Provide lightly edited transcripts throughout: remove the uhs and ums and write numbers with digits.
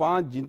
5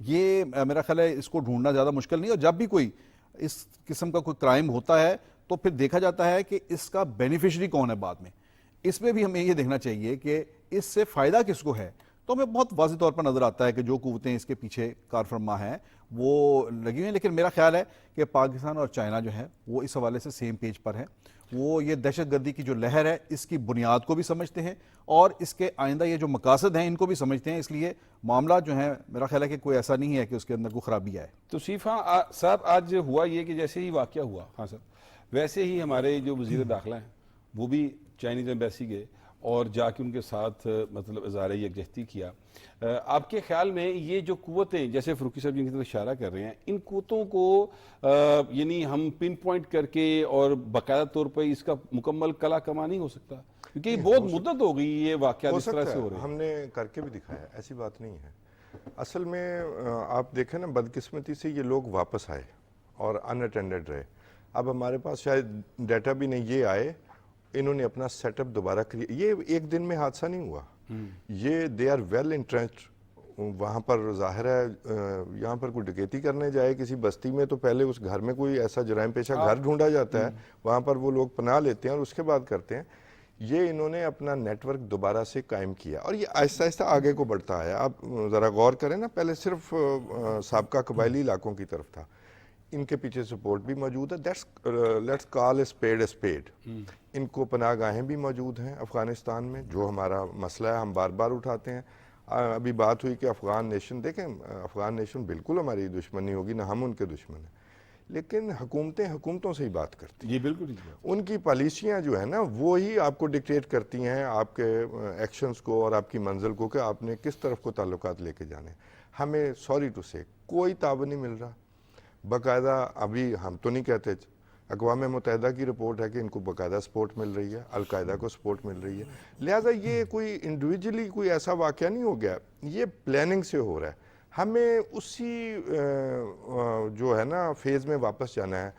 یہ میرا خیال ہے اس کو ڈھونڈنا زیادہ مشکل نہیں، اور جب بھی کوئی اس قسم کا کوئی کرائم ہوتا ہے تو پھر دیکھا جاتا ہے کہ اس کا بینیفیشری کون ہے بعد میں. اس میں بھی ہمیں یہ دیکھنا چاہیے کہ اس سے فائدہ کس کو ہے. تو ہمیں بہت واضح طور پر نظر آتا ہے کہ جو قوتیں اس کے پیچھے کار فرما ہیں وہ لگی ہوئی ہیں، لیکن میرا خیال ہے کہ پاکستان اور چائنا جو ہے وہ اس حوالے سے سیم پیج پر ہیں. وہ یہ دہشت گردی کی جو لہر ہے اس کی بنیاد کو بھی سمجھتے ہیں اور اس کے آئندہ یہ جو مقاصد ہیں ان کو بھی سمجھتے ہیں. اس لیے معاملہ جو ہے میرا خیال ہے کہ کوئی ایسا نہیں ہے کہ اس کے اندر کوئی خرابی آئے. تو صیفہ صاحب آج ہوا یہ کہ جیسے ہی واقعہ ہوا ہاں صاحب، ویسے ہی ہمارے جو وزیر داخلہ ہیں وہ بھی چائنیز ایمبیسی گئے اور جا کے ان کے ساتھ مطلب اظہار یکجہتی کیا. آپ کے خیال میں یہ جو قوتیں جیسے فروکی صاحب جن کی طرف اشارہ کر رہے ہیں، ان قوتوں کو یعنی ہم پن پوائنٹ کر کے اور باقاعدہ طور پر اس کا مکمل کلا کما نہیں ہو سکتا؟ کیونکہ یہ بہت مدت ہو گئی یہ واقعات اس طرح سے ہو رہے ہیں. ہم نے کر کے بھی دکھایا، ایسی بات نہیں ہے. اصل میں آپ دیکھیں نا، بدقسمتی سے یہ لوگ واپس آئے اور ان اٹینڈڈ رہے. اب ہمارے پاس شاید ڈیٹا بھی نہیں، یہ آئے انہوں نے اپنا سیٹ اپ دوبارہ کیا. یہ ایک دن میں حادثہ نہیں ہوا، یہ دے آر ویل انٹرسٹ. وہاں پر ظاہر ہے یہاں پر کوئی ڈکیتی کرنے جائے کسی بستی میں تو پہلے اس گھر میں کوئی ایسا جرائم پیشہ گھر ڈھونڈا جاتا ہے، وہاں پر وہ لوگ پناہ لیتے ہیں اور اس کے بعد کرتے ہیں. یہ انہوں نے اپنا نیٹ ورک دوبارہ سے قائم کیا اور یہ آہستہ آہستہ آگے کو بڑھتا ہے. آپ ذرا غور کریں نا، پہلے صرف سابقہ قبائلی علاقوں کی طرف تھا، ان کے پیچھے سپورٹ بھی موجود ہے. Let's call a speed a speed. ان کو پناہ گاہیں بھی موجود ہیں افغانستان میں، جو ہمارا مسئلہ ہے ہم بار بار اٹھاتے ہیں. ابھی بات ہوئی کہ افغان نیشن، دیکھیں افغان نیشن بالکل ہماری دشمنی ہوگی نہ ہم ان کے دشمن ہیں، لیکن حکومتیں حکومتوں سے ہی بات کرتی ہیں. جی بالکل. ان کی پالیسیاں جو ہیں نا وہی آپ کو ڈکٹیٹ کرتی ہیں آپ کے ایکشنز کو اور آپ کی منزل کو کہ آپ نے کس طرف کو تعلقات لے کے جانے. ہمیں سوری ٹو سے کوئی تعاون نہیں مل رہا. باقاعدہ ابھی ہم تو نہیں کہتے، اقوام متحدہ کی رپورٹ ہے کہ ان کو باقاعدہ سپورٹ مل رہی ہے، القاعدہ کو سپورٹ مل رہی ہے. لہٰذا یہ کوئی انڈیویجولی کوئی ایسا واقعہ نہیں ہو گیا، یہ پلاننگ سے ہو رہا ہے. ہمیں اسی جو ہے نا فیز میں واپس جانا ہے.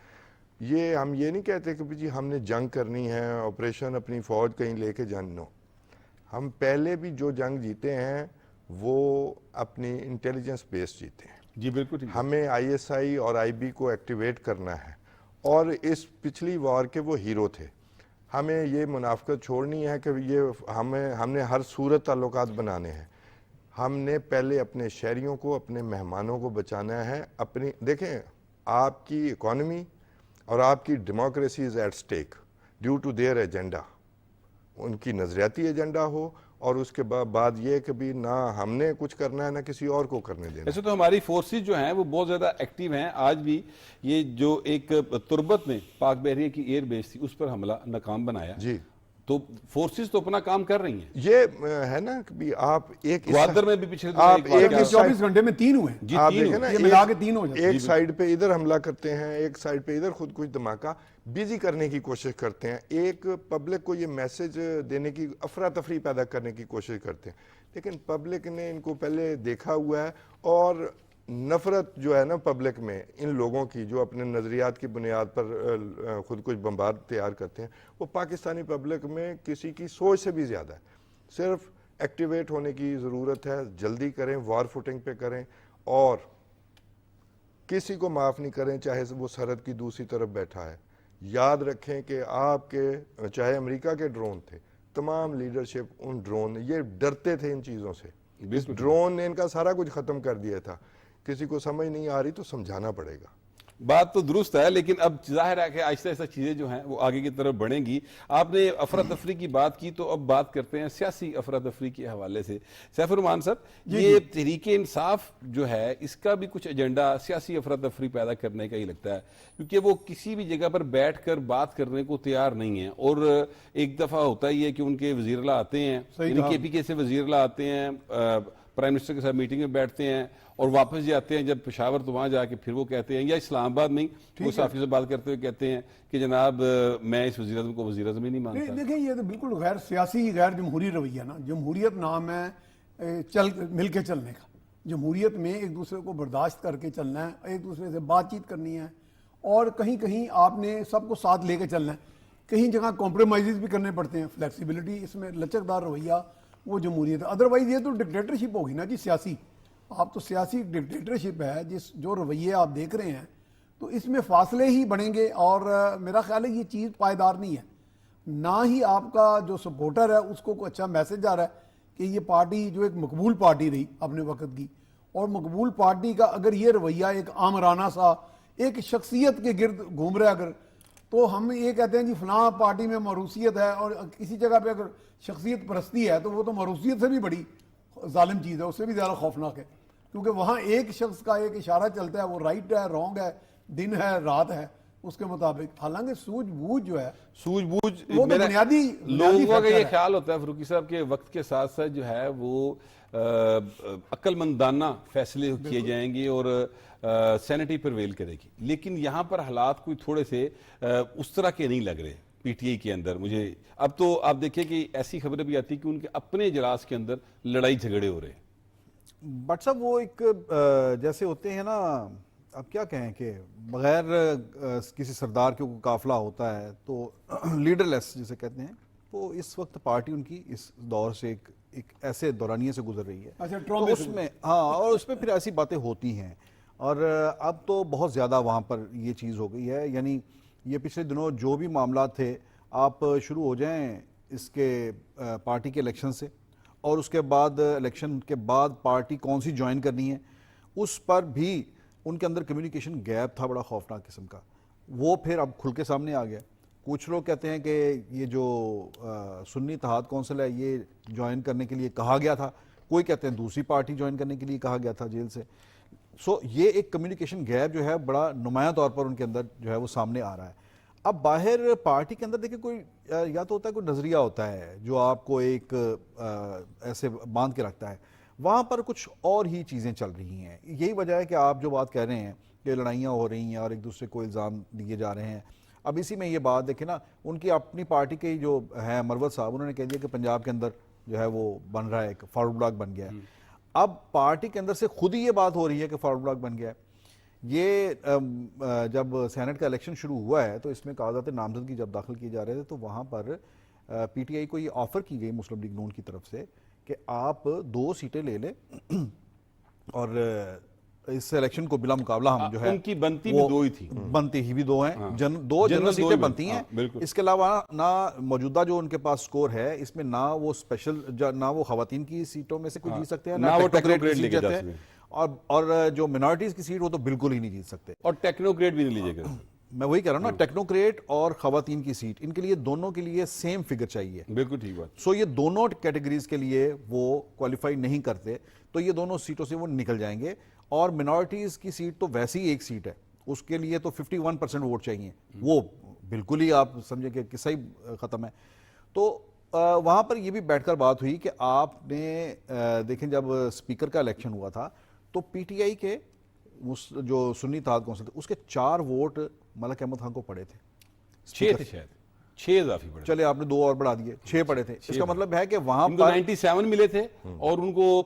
یہ ہم یہ نہیں کہتے کہ جی ہم نے جنگ کرنی ہے، آپریشن اپنی فوج کہیں لے کے جاننا. ہم پہلے بھی جو جنگ جیتے ہیں وہ اپنی انٹیلیجنس بیس جیتے ہیں. جی بالکل. ہمیں آئی ایس آئی اور آئی بی کو ایکٹیویٹ کرنا ہے اور اس پچھلی وار کے وہ ہیرو تھے. ہمیں یہ منافقت چھوڑنی ہے کہ یہ ہم نے ہر صورت تعلقات بنانے ہیں. ہم نے پہلے اپنے شہریوں کو، اپنے مہمانوں کو بچانا ہے. دیکھیں آپ کی اکانومی اور آپ کی democracy is at stake due to their agenda. ان کی نظریاتی ایجنڈا ہو اور اس کے بعد یہ کہ بھی نہ ہم نے کچھ کرنا ہے نہ کسی اور کو کرنے دینا. ایسے تو ہماری فورسز جو ہیں وہ بہت زیادہ ایکٹیو ہیں. آج بھی یہ جو ایک تربت میں پاک بحریہ کی ایئر بیس تھی اس پر حملہ ناکام بنایا. جی تو فورسز تو اپنا کام کر رہی ہیں. یہ ہے نا کہ بھی آپ ایک گوادر میں بھی پچھلے آپ ایک 24 گھنٹے میں 3 ہوئے. جی آپ 3 دیکھیں نا، یہ ملا کے 3 ہو جاتے ہیں. ایک سائیڈ پہ ادھر حملہ کرتے ہیں، ایک سائیڈ پہ ادھر خود کچھ دھماکہ بیزی کرنے کی کوشش کرتے ہیں. ایک پبلک کو یہ میسج دینے کی، افراتفری پیدا کرنے کی کوشش کرتے ہیں، لیکن پبلک نے ان کو پہلے دیکھا ہوا ہے. اور نفرت جو ہے نا پبلک میں ان لوگوں کی جو اپنے نظریات کی بنیاد پر خود کچھ بمبار تیار کرتے ہیں، وہ پاکستانی پبلک میں کسی کی سوچ سے بھی زیادہ ہے. صرف ایکٹیویٹ ہونے کی ضرورت ہے. جلدی کریں، وار فوٹنگ پہ کریں اور کسی کو معاف نہیں کریں چاہے وہ سرحد کی دوسری طرف بیٹھا ہے. یاد رکھیں کہ آپ کے چاہے امریکہ کے ڈرون تھے، تمام لیڈرشپ ان ڈرون، یہ ڈرتے تھے ان چیزوں سے. اس ڈرون نے ان کا سارا کچھ ختم کر دیا تھا. کسی کو سمجھ نہیں آ رہی تو سمجھانا پڑے گا. بات تو درست ہے، لیکن اب ظاہر ہے کہ آہستہ آہستہ چیزیں جو ہیں وہ آگے کی طرف بڑھیں گی. آپ نے افراتفری کی بات کی تو اب بات کرتے ہیں سیاسی افراتفری کے حوالے سے. سیف الرحمان صاحب، یہ تحریک انصاف جو ہے اس کا بھی کچھ ایجنڈا سیاسی افراتفری پیدا کرنے کا ہی لگتا ہے، کیونکہ وہ کسی بھی جگہ پر بیٹھ کر بات کرنے کو تیار نہیں ہیں. اور ایک دفعہ ہوتا ہی ہے کہ ان کے وزیر اعلیٰ آتے ہیں، یعنی کے پی کے سے وزیر اعلیٰ آتے ہیں، پرائم منسٹر کے ساتھ میٹنگ میں بیٹھتے ہیں اور واپس جاتے ہیں جب پشاور تو وہاں جا کے پھر وہ کہتے ہیں، یا اسلام آباد میں وہ صحافی سے بات کرتے ہوئے کہتے ہیں کہ جناب میں اس وزیر اعظم کو وزیر اعظم ہی نہیں مانتا. دیکھیں یہ تو بالکل غیر سیاسی، غیر جمہوری رویہ نا. جمہوریت نام ہے مل کے چلنے کا. جمہوریت میں ایک دوسرے کو برداشت کر کے چلنا ہے، ایک دوسرے سے بات چیت کرنی ہے اور کہیں کہیں آپ نے سب کو ساتھ لے کے چلنا ہے. کہیں جگہ کمپرومائزز بھی کرنے پڑتے ہیں. فلیکسیبلٹی اس میں، لچکدار رویہ، وہ جمہوریت ہے. ادروائز یہ تو ڈکٹیٹرشپ ہوگی نا جی سیاسی. آپ تو سیاسی ڈکٹیٹرشپ ہے جو رویے آپ دیکھ رہے ہیں، تو اس میں فاصلے ہی بڑھیں گے، اور میرا خیال ہے یہ چیز پائیدار نہیں ہے. نہ ہی آپ کا جو سپورٹر ہے اس کو کوئی اچھا میسج آ رہا ہے کہ یہ پارٹی جو ایک مقبول پارٹی رہی اپنے وقت کی، اور مقبول پارٹی کا اگر یہ رویہ ایک آمرانہ سا ایک شخصیت کے گرد گھوم رہا ہے اگر، تو ہم یہ کہتے ہیں جی فلاں پارٹی میں موروثیت ہے، اور کسی جگہ پہ اگر شخصیت پرستی ہے تو وہ تو موروثیت سے بھی بڑی ظالم چیز ہے، اس سے بھی زیادہ خوفناک ہے، کیونکہ وہاں ایک شخص کا ایک اشارہ چلتا ہے، وہ رائٹ ہے، رانگ ہے، دن ہے، رات ہے، اس کے مطابق. حالانکہ سوجھ بوجھ جو ہے سوجھ بوجھ وہ تو بنیادی لوگوں کا یہ فیکٹر ہے. خیال ہوتا ہے فروقی صاحب کہ وقت کے ساتھ ساتھ جو ہے وہ عقل مندانہ فیصلے کیے جائیں گے اور سینٹی پرویل کرے گی، لیکن یہاں پر حالات کوئی تھوڑے سے اس طرح کے نہیں لگ رہے پی ٹی آئی کے اندر. مجھے اب تو آپ دیکھیں کہ ایسی خبریں بھی آتی کہ ان کے اپنے اجلاس کے اندر لڑائی جھگڑے ہو رہے ہیں. بٹ صاحب وہ ایک جیسے ہوتے ہیں نا، اب کیا کہیں کہ بغیر کسی سردار کے قافلہ ہوتا ہے تو لیڈر لیس جسے کہتے ہیں، تو اس وقت پارٹی ان کی اس دور سے ایک ایسے دورانیے سے گزر رہی ہے. اچھا، تو اس میں اور اس میں پھر ایسی باتیں ہوتی ہیں، اور اب تو بہت زیادہ وہاں پر یہ چیز ہو گئی ہے. یعنی یہ پچھلے دنوں جو بھی معاملات تھے، آپ شروع ہو جائیں اس کے پارٹی کے الیکشن سے، اور اس کے بعد الیکشن کے بعد پارٹی کون سی جوائن کرنی ہے، اس پر بھی ان کے اندر کمیونیکیشن گیپ تھا بڑا خوفناک قسم کا. وہ پھر اب کھل کے سامنے آ گیا. کچھ لوگ کہتے ہیں کہ یہ جو سنی اتحاد کونسل ہے یہ جوائن کرنے کے لیے کہا گیا تھا، کوئی کہتے ہیں دوسری پارٹی جوائن کرنے کے لیے کہا گیا تھا جیل سے. سو یہ ایک کمیونیکیشن گیپ جو ہے بڑا نمایاں طور پر ان کے اندر جو ہے وہ سامنے آ رہا ہے. اب باہر پارٹی کے اندر دیکھیں کوئی یا تو ہوتا ہے کوئی نظریہ ہوتا ہے جو آپ کو ایک ایسے باندھ کے رکھتا ہے، وہاں پر کچھ اور ہی چیزیں چل رہی ہیں. یہی وجہ ہے کہ آپ جو بات کہہ رہے ہیں کہ لڑائیاں ہو رہی ہیں اور ایک دوسرے کو الزام دیے جا رہے ہیں. اب اسی میں یہ بات دیکھیں نا، ان کی اپنی پارٹی کے جو ہیں مروت صاحب، انہوں نے کہہ دیا کہ پنجاب کے اندر جو ہے وہ بن رہا ہے، ایک فارورڈ بلاک بن گیا ہے. اب پارٹی کے اندر سے خود ہی یہ بات ہو رہی ہے کہ فارورڈ بلاک بن گیا ہے. یہ جب سینٹ کا الیکشن شروع ہوا ہے تو اس میں کاغذات نامزدگی جب داخل کیے جا رہے تھے تو وہاں پر پی ٹی آئی کو یہ آفر کی گئی مسلم لیگ نون کی طرف سے کہ آپ 2 سیٹیں لے لیں اور اس الیکشن کو بلا مقابلہ ہم جو ہے ان کی بنتی بھی 2 ہی تھی، بنتی ہی بھی 2 ہیں، 2 جنرل سیٹیں بنتی ہیں. اس کے علاوہ نہ موجودہ جو ان کے پاس سکور ہے اس میں نہ وہ اسپیشل نہ وہ خواتین کی سیٹوں میں سے کوئی جیت سکتے ہیں، نہ وہ ٹیکنوکریٹ کی سیٹ جاتے ہیں، اور جو منارٹیز کی سیٹ وہ تو بالکل ہی نہیں جیت سکتے. اور ٹیکنوکریٹ بھی نہیں لیجیے گا. میں وہی کہہ رہا ہوں نا، ٹیکنوکریٹ اور خواتین کی سیٹ، ان کے لیے دونوں کے لیے سیم فگر چاہیے. بالکل ٹھیک بات. سو یہ دونوں کیٹیگریز کے لیے وہ کوالیفائی نہیں کرتے تو یہ دونوں سیٹوں سے وہ نکل جائیں گے. اور منارٹیز کی سیٹ تو ویسی ہی ایک سیٹ ہے، اس کے لیے تو 51% ووٹ چاہیے، وہ بالکل ہی آپ سمجھیں کہ قصہ ہی ختم ہے. تو وہاں پر یہ بھی بیٹھ کر بات ہوئی کہ آپ نے دیکھیں جب اسپیکر کا الیکشن ہوا تھا تو پی ٹی آئی کے جو سنی اتحاد کونسل تھے اس کے 4 ووٹ ملک احمد خان کو پڑے تھے. 6 تھے شاید، 6 اضافی پڑے. چلے آپ نے 2 اور بڑھا دیے، 6 پڑے تھے. اس کا مطلب ہے کہ وہاں ان کو 97 ملے تھے اور ان کو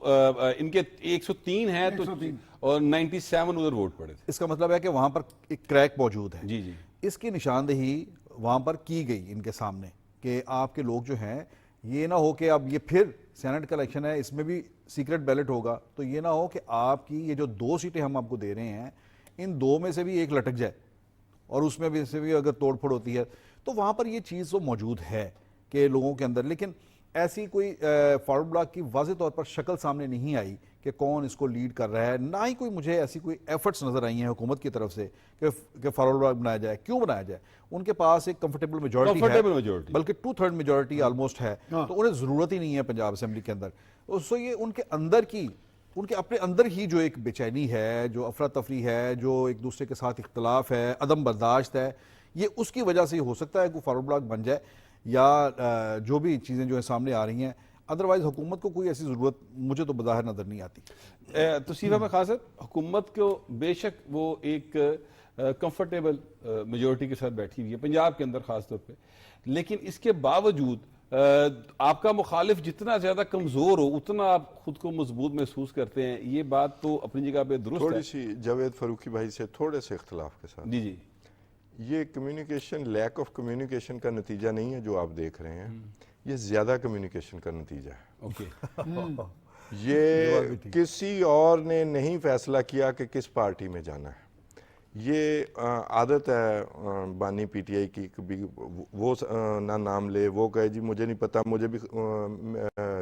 ان کے 103 ہیں تو اور 97 ادھر ووٹ پڑے تھے. اس کا مطلب ہے کہ وہاں پر ایک کریک موجود ہے. جی جی. اس کی نشاندہی وہاں پر کی گئی ان کے سامنے کہ آپ کے لوگ جو ہیں یہ نہ ہو کہ اب یہ پھر سینٹ کا الیکشن ہے اس میں بھی سیکرٹ بیلٹ ہوگا تو یہ نہ ہو کہ آپ کی یہ جو 2 سیٹیں ہم آپ کو دے رہے ہیں ان 2 میں سے بھی ایک لٹک جائے اور اس میں بھی اگر توڑ پھوڑ ہوتی ہے. تو وہاں پر یہ چیز تو موجود ہے کہ لوگوں کے اندر، لیکن ایسی کوئی فارورڈ بلاک کی واضح طور پر شکل سامنے نہیں آئی کہ کون اس کو لیڈ کر رہا ہے. نہ ہی کوئی مجھے ایسی کوئی ایفرٹس نظر آئی ہیں حکومت کی طرف سے کہ فارورڈ بلاک بنایا جائے. کیوں بنایا جائے؟ ان کے پاس ایک کمفرٹیبل میجورٹی ہے، بلکہ 2/3 میجورٹی آلموسٹ ہے، تو انہیں ضرورت ہی نہیں ہے پنجاب اسمبلی کے اندر. سو یہ ان کے اپنے اندر ہی جو ایک بے چینی ہے، جو افراتفری ہے، جو ایک دوسرے کے ساتھ اختلاف ہے، عدم برداشت ہے، یہ اس کی وجہ سے ہی ہو سکتا ہے کہ فارورڈ بلاک بن جائے یا جو بھی چیزیں جو ہیں سامنے آ رہی ہیں. ادروائز حکومت کو کوئی ایسی ضرورت مجھے تو بظاہر نظر نہیں آتی. توصیف احمد خان صاحب، حکومت کو بے شک وہ ایک کمفرٹیبل میجورٹی کے ساتھ بیٹھی ہوئی ہے پنجاب کے اندر خاص طور پہ، لیکن اس کے باوجود آپ کا مخالف جتنا زیادہ کمزور ہو اتنا آپ خود کو مضبوط محسوس کرتے ہیں. یہ بات تو اپنی جگہ پہ درست ہے. تھوڑی سی جاوید فاروقی بھائی سے تھوڑے سے اختلاف کے ساتھ. جی جی. یہ کمیونیکیشن، لیک آف کمیونیکیشن کا نتیجہ نہیں ہے جو آپ دیکھ رہے ہیں، یہ زیادہ کمیونیکیشن کا نتیجہ ہے. اوکے. یہ کسی اور نے نہیں فیصلہ کیا کہ کس پارٹی میں جانا ہے. یہ عادت ہے بانی پی ٹی آئی کی, کبھی وہ نہ نام لے, وہ کہے جی مجھے نہیں پتا, مجھے بھی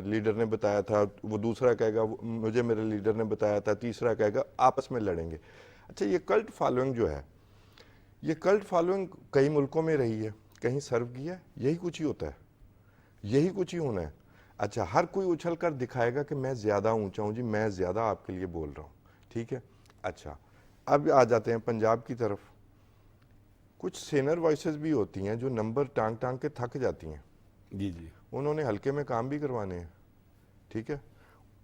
لیڈر نے بتایا تھا, وہ دوسرا کہے گا مجھے میرے لیڈر نے بتایا تھا, تیسرا کہے گا, آپس میں لڑیں گے. اچھا, یہ کلٹ فالوئنگ جو ہے, یہ کلٹ فالوئنگ کئی ملکوں میں رہی ہے, کہیں سرو کیا ہے, یہی کچھ ہی ہوتا ہے, یہی کچھ ہی ہونا ہے. اچھا, ہر کوئی اچھل کر دکھائے گا کہ میں زیادہ اونچا ہوں جی, میں زیادہ آپ کے لیے بول رہا ہوں, ٹھیک ہے. اچھا, اب آ جاتے ہیں پنجاب کی طرف. کچھ سینئر وائسز بھی ہوتی ہیں جو نمبر ٹانگ ٹانگ کے تھک جاتی ہیں, جی جی, انہوں نے ہلکے میں کام بھی کروانے ہیں, ٹھیک ہے.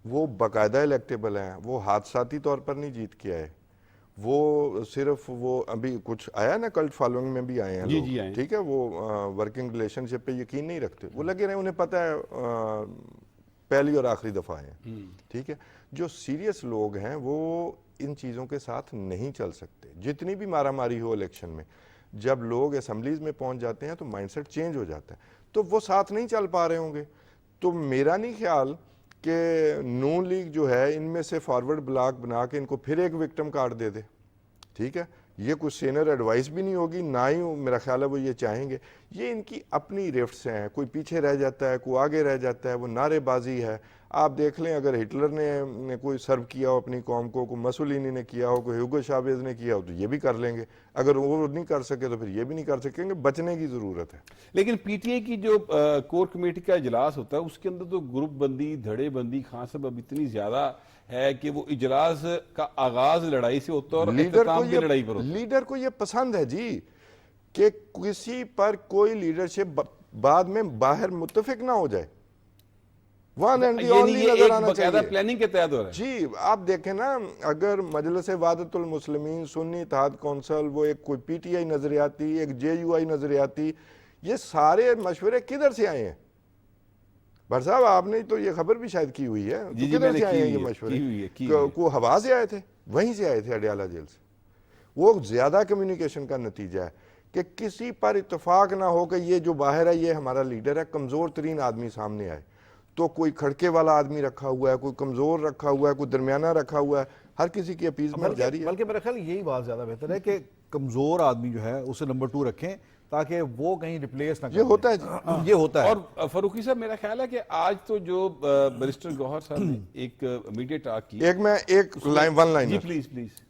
وہ باقاعدہ الیکٹیبل ہیں, وہ حادثاتی طور پر نہیں جیت کے آئے, وہ صرف وہ ابھی کچھ آیا نا کلٹ فالوئنگ میں بھی آئے ہیں جی لوگ, جی آئے ہیں. ٹھیک ہے. وہ ورکنگ ریلیشن شپ پہ یقین نہیں رکھتے, وہ لگے رہے, انہیں پتہ ہے پہلی اور آخری دفعہ آئے ہیں, ٹھیک ہے. جو سیریس لوگ ہیں وہ ان چیزوں کے ساتھ نہیں چل سکتے. جتنی بھی مارا ماری ہو الیکشن میں, جب لوگ اسمبلیز میں پہنچ جاتے ہیں تو مائنڈ سیٹ چینج ہو جاتا ہے, تو وہ ساتھ نہیں چل پا رہے ہوں گے. تو میرا نہیں خیال کہ نون لیگ جو ہے ان میں سے فارورڈ بلاک بنا کے ان کو پھر ایک وکٹم کارڈ دے دے, ٹھیک ہے. یہ کچھ سینئر ایڈوائس بھی نہیں ہوگی, نہ ہی میرا خیال ہے وہ یہ چاہیں گے. یہ ان کی اپنی رفٹس ہیں, کوئی پیچھے رہ جاتا ہے, کوئی آگے رہ جاتا ہے, وہ نعرے بازی ہے. آپ دیکھ لیں, اگر ہٹلر نے کوئی سرو کیا ہو اپنی قوم کو, کوئی مسولینی نے کیا ہو, کوئی ہیوگو شاویز نے کیا ہو, تو یہ بھی کر لیں گے. اگر وہ نہیں کر سکے تو پھر یہ بھی نہیں کر سکیں گے. بچنے کی ضرورت ہے. لیکن پی ٹی آئی کی جو کور کمیٹی کا اجلاس ہوتا ہے اس کے اندر تو گروپ بندی, دھڑے بندی, خان صاحب اب اتنی زیادہ ہے کہ وہ اجلاس کا آغاز لڑائی سے ہوتا ہے اور اختتام بھی لڑائی پر ہوتا ہے. لیڈر کو یہ پسند ہے جی کہ کسی پر کوئی لیڈرشپ بعد میں باہر متفق نہ ہو جائے. ون اینڈ دی اونلی نظر آنا چاہیے. پلاننگ کے تحت ہو رہا ہے. جی, آپ دیکھیں نا, اگر مجلس وحدت المسلمین, سنی اتحاد کونسل, وہ ایک کوئی پی ٹی آئی نظریاتی, ایک جے یو آئی نظریاتی, یہ سارے مشورے کدھر سے آئے ہیں؟ بھر صاحب آپ نے تو یہ خبر بھی شاید کی ہوئی ہے, تو کدھر سے آئے ہیں یہ مشورے؟ کو ہوا سے آئے تھے, وہیں سے آئے تھے, اڈیالہ جیل سے. وہ زیادہ کمیونیکیشن کا نتیجہ ہے کہ کسی پر اتفاق نہ ہو کہ یہ جو باہر ہے یہ ہمارا لیڈر ہے. کمزور ترین آدمی سامنے آئے, تو کوئی کھڑکے والا آدمی رکھا ہوا ہے, کوئی کمزور رکھا ہوا ہے, کوئی درمیانہ رکھا ہوا ہے, ہر کسی کی اپیزمنٹ جاری ہے. بلکہ میرا خیال یہی بات زیادہ بہتر ہے کہ کمزور آدمی جو ہے اسے نمبر 2 رکھیں تاکہ وہ کہیں ریپلیس نہ کریں. یہ ہوتا ہے جی, یہ ہوتا ہے. اور فاروقی صاحب, میرا خیال ہے کہ آج تو جو بیرسٹر گوہر صاحب نے ایک میڈیا ٹاک کی, ایک ون لائن, جی پلیز پلیز,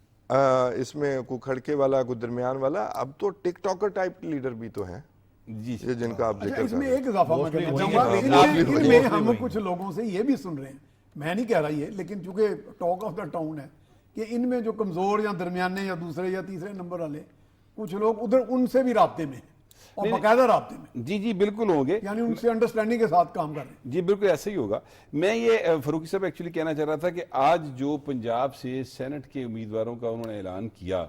اس میں کوئی کھڑکے والا, کوئی درمیان والا, اب تو ٹک ٹاکر ٹائپ لیڈر بھی تو ہیں جی جن کا آپ ذکر اس کر میں رہے ایک اضافہ میں کرنا چاہوں گا. ان میں ہم کچھ لوگوں سے یہ بھی سن رہے ہیں, میں نہیں کہہ رہا یہ, لیکن چونکہ ٹاک آف دا ٹاؤن ہے کہ ان میں جو کمزور یا درمیانے یا دوسرے یا تیسرے نمبر والے کچھ لوگ ادھر ان سے بھی رابطے میں اور باقاعدہ رابطے میں, جی جی بالکل ہوں گے, یعنی ان سے انڈرسٹینڈنگ کے ساتھ کام کر رہے ہیں. جی بالکل ایسا ہی ہوگا. میں یہ فاروقی صاحب ایکچولی کہنا چاہ رہا تھا کہ آج جو پنجاب سے سینٹ کے امیدواروں کا انہوں نے اعلان کیا,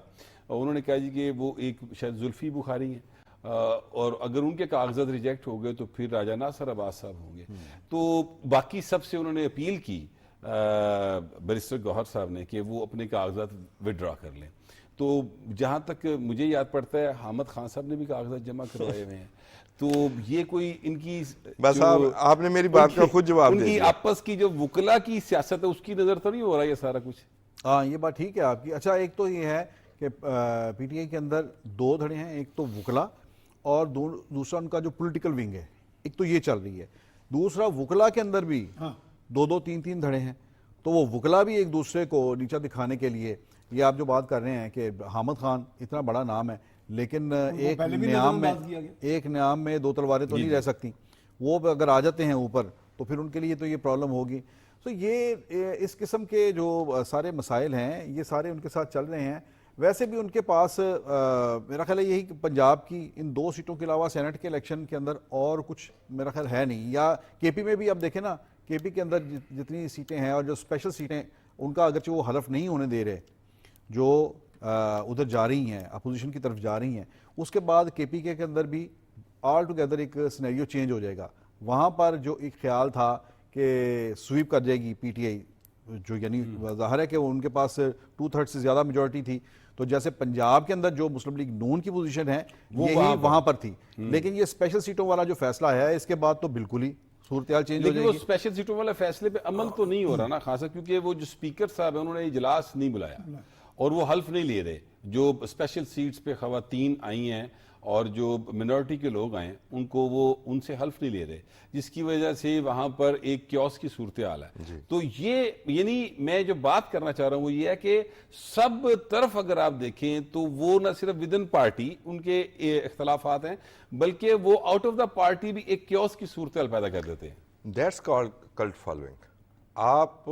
انہوں نے کہا جی کہ وہ ایک شاید زلفی بخاری ہیں, اور اگر ان کے کاغذات ریجیکٹ ہو گئے تو پھر راجہ ناصر عباس صاحب ہوں گے. تو باقی سب سے انہوں نے اپیل کی بیرسٹر گوہر صاحب نے کہ وہ اپنے کاغذات وڈرا کر لیں. تو جہاں تک مجھے یاد پڑتا ہے حامد خان صاحب نے بھی کاغذات جمع کروائے ہوئے ہیں. تو یہ کوئی ان کی بس آپ نے میری بات کا خود جواب دے ان کی دیا. آپس کی جو وکلا کی سیاست ہے اس کی نظر تو نہیں ہو رہا یہ سارا کچھ؟ ہاں, یہ بات ٹھیک ہے آپ کی. اچھا, ایک تو یہ ہے کہ پی ٹی آئی کے اندر 2 دھڑے ہیں, ایک تو وکلا اور دوسرا ان کا جو پولیٹیکل ونگ ہے, ایک تو یہ چل رہی ہے. دوسرا وکلا کے اندر بھی 2 3 دھڑے ہیں, تو وہ وکلا بھی ایک دوسرے کو نیچا دکھانے کے لیے, یہ آپ جو بات کر رہے ہیں کہ حامد خان اتنا بڑا نام ہے لیکن ایک نیام میں 2 تلواریں تو نہیں رہ سکتی, وہ اگر آ جاتے ہیں اوپر تو پھر ان کے لیے تو یہ پرابلم ہوگی. تو یہ اس قسم کے جو سارے مسائل ہیں یہ سارے ان کے ساتھ چل رہے ہیں. ویسے بھی ان کے پاس میرا خیال ہے یہی کہ پنجاب کی ان 2 سیٹوں کے علاوہ سینٹ کے الیکشن کے اندر اور کچھ میرا خیال ہے نہیں. یا کے پی میں بھی اب دیکھیں نا, کے پی کے اندر جتنی سیٹیں ہیں اور جو اسپیشل سیٹیں ان کا اگرچہ وہ حلف نہیں ہونے دے رہے, جو ادھر جا رہی ہیں اپوزیشن کی طرف جا رہی ہیں, اس کے بعد کے پی کے اندر بھی آل ٹوگیدر ایک سینیریو چینج ہو جائے گا. وہاں پر جو ایک خیال تھا کہ سویپ کر جائے گی پی ٹی آئی, جو یعنی ظاہر ہے کہ ان کے پاس 2/3 سے زیادہ میجورٹی تھی, تو جیسے پنجاب کے اندر جو مسلم لیگ نون کی پوزیشن ہے یہی وہاں پر تھی. لیکن یہ اسپیشل سیٹوں والا جو فیصلہ ہے اس کے بعد تو بالکل ہی صورتحال چینج ہو لیکن جائے وہ گی. اسپیشل سیٹوں والے فیصلے پہ عمل تو نہیں ہو رہا نا خاصا, کیونکہ وہ جو اسپیکر صاحب ہیں انہوں نے اجلاس نہیں بلایا اور وہ حلف نہیں لے رہے. جو اسپیشل سیٹس پہ خواتین آئی ہیں اور جو منورٹی کے لوگ آئے ہیں ان کو وہ ان سے حلف نہیں لے رہے, جس کی وجہ سے وہاں پر ایک کیوس کی صورتحال ہے. تو یہ یعنی میں جو بات کرنا چاہ رہا ہوں وہ یہ ہے کہ سب طرف اگر آپ دیکھیں تو وہ نہ صرف ود ان پارٹی ان کے اختلافات ہیں بلکہ وہ آؤٹ آف دا پارٹی بھی ایک کیوس کی صورتحال پیدا کر دیتے ہیں. That's called cult following. آپ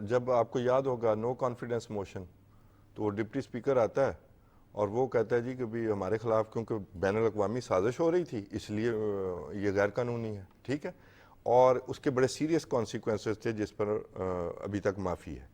جب آپ کو یاد ہوگا نو کانفیڈنس موشن, تو وہ ڈپٹی اسپیکر آتا ہے اور وہ کہتا ہے جی کہ بھی ہمارے خلاف کیونکہ بین الاقوامی سازش ہو رہی تھی اس لیے یہ غیر قانونی ہے, ٹھیک ہے, اور اس کے بڑے سیریس کانسیکوینسز تھے جس پر ابھی تک معافی ہے.